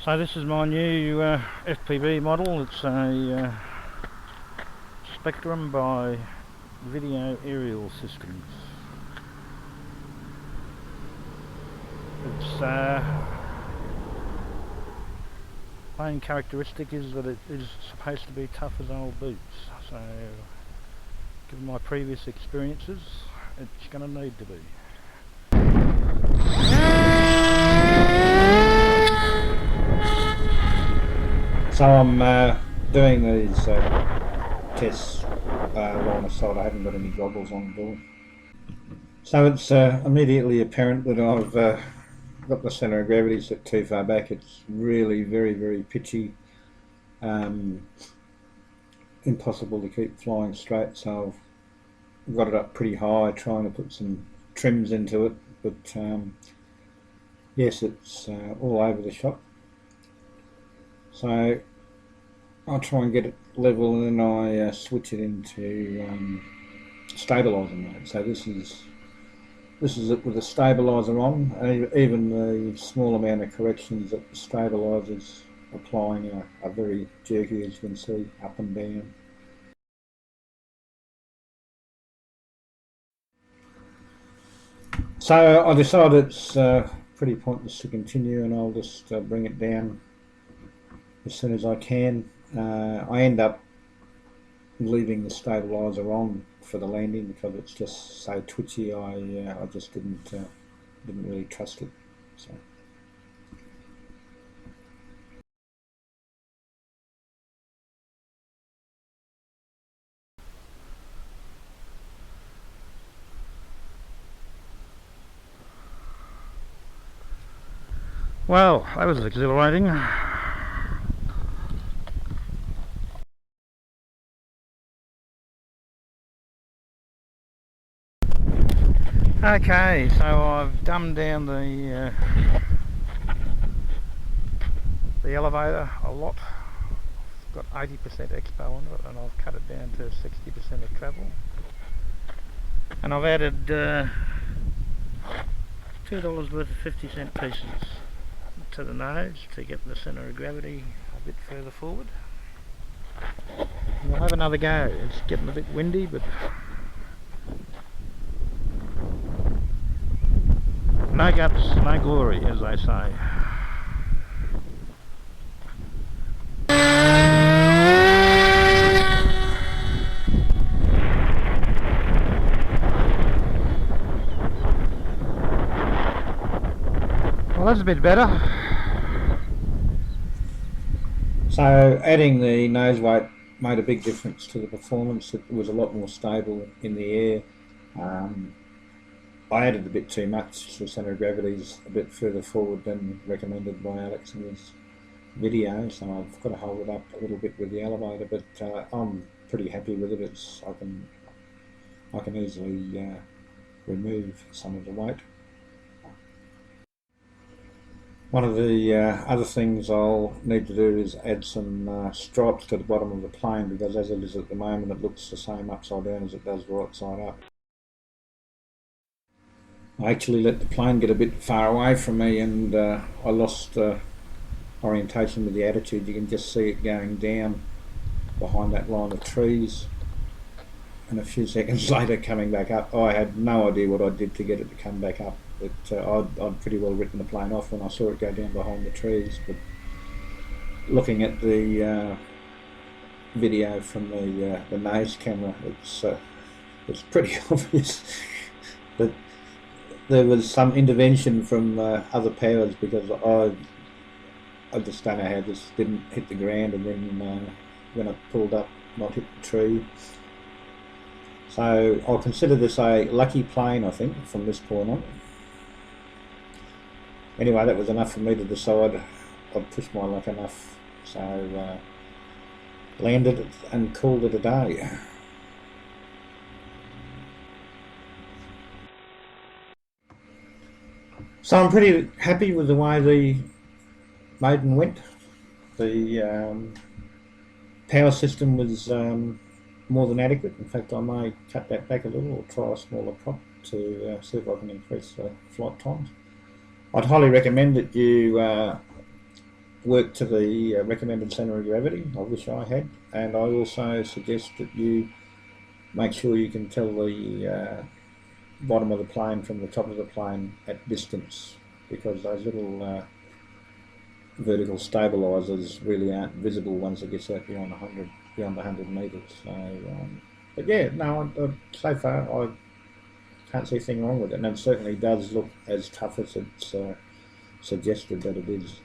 So this is my new FPV model. It's a Spectrum by Video Aerial Systems. Its main characteristic is that it is supposed to be tough as old boots. So, given my previous experiences, it's going to need to be. So I'm doing these tests line of sight. I haven't got any goggles on at all. So it's immediately apparent that I've got the centre of gravity set too far back. It's really very pitchy. Impossible to keep flying straight, so I've got it up pretty high, trying to put some trims into it, but yes, it's all over the shop. So I'll try and get it level, and then I switch it into stabiliser mode. So this is it with the stabiliser on. Even the small amount of corrections that the stabiliser's applying are very jerky, as you can see, up and down. So I decided it's pretty pointless to continue, and I'll just bring it down as soon as I can. I end up leaving the stabiliser on for the landing because it's just so twitchy. I just didn't really trust it. So. Well, that was exhilarating. Okay, so I've dumbed down the elevator a lot. I've got 80% expo on it, and I've cut it down to 60% of travel. And I've added $2 worth of 50-cent pieces to the nose to get the centre of gravity a bit further forward. And we'll have another go. It's getting a bit windy, but no guts, no glory, as they say. Well, that's a bit better. So adding the nose weight made a big difference to the performance. It was a lot more stable in the air. I added a bit too much. The centre of gravity is a bit further forward than recommended by Alex in his video, so I've got to hold it up a little bit with the elevator, but I'm pretty happy with it. I can easily remove some of the weight. One of the other things I'll need to do is add some stripes to the bottom of the plane, because as it is at the moment it looks the same upside down as it does right side up. I actually let the plane get a bit far away from me, and I lost orientation with the attitude. You can just see it going down behind that line of trees, and a few seconds later coming back up. I had no idea what I did to get it to come back up, but I'd pretty well written the plane off when I saw it go down behind the trees. But looking at the video from the nose camera, it's pretty obvious that there was some intervention from other powers, because I just don't know how this didn't hit the ground, and then when it pulled up, not hit the tree. So I'll consider this a lucky plane, I think, from this point on. Anyway, that was enough for me to decide I'd pushed my luck enough, so landed it and called it a day. So I'm pretty happy with the way the Maiden went. The power system was more than adequate. In fact, I may cut that back a little or try a smaller prop to see if I can increase flight times. I'd highly recommend that you work to the recommended centre of gravity. I wish I had. And I also suggest that you make sure you can tell the bottom of the plane from the top of the plane at distance, because those little vertical stabilisers really aren't visible once it gets out beyond 100 metres. So, but yeah, no, so far I can't see anything wrong with it, and it certainly does look as tough as it's suggested that it is.